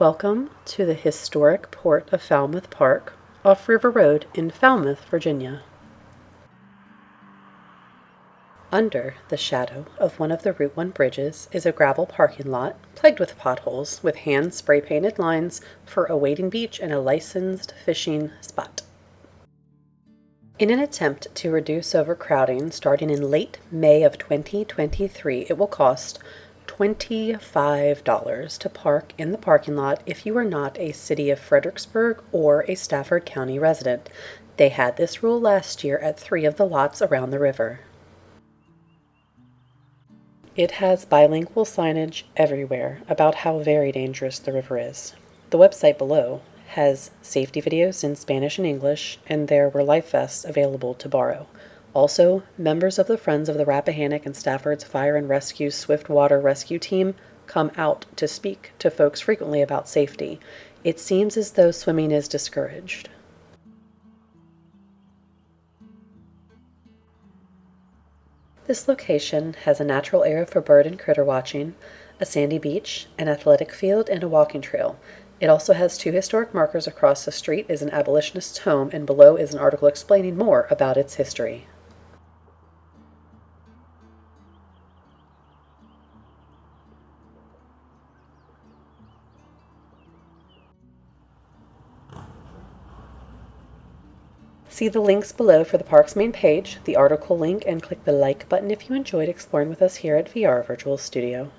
Welcome to the historic port of Falmouth Park off River Road in Falmouth, Virginia. Under the shadow of one of the Route 1 bridges is a gravel parking lot plagued with potholes with hand spray-painted lines for a wading beach and a licensed fishing spot. In an attempt to reduce overcrowding starting in late May of 2023, it will cost $25 to park in the parking lot if you are not a City of Fredericksburg or a Stafford County resident. They had this rule last year at 3 of the lots around the river. It has bilingual signage everywhere about how very dangerous the river is. The website below has safety videos in Spanish and English, and there were life vests available to borrow. Also, members of the Friends of the Rappahannock and Stafford's Fire and Rescue Swift Water Rescue Team come out to speak to folks frequently about safety. It seems as though swimming is discouraged. This location has a natural area for bird and critter watching, a sandy beach, an athletic field, and a walking trail. It also has 2 historic markers. Across the street is an abolitionist's home, and below is an article explaining more about its history. See the links below for the park's main page, the article link, and click the like button if you enjoyed exploring with us here at VR Virtual Studio.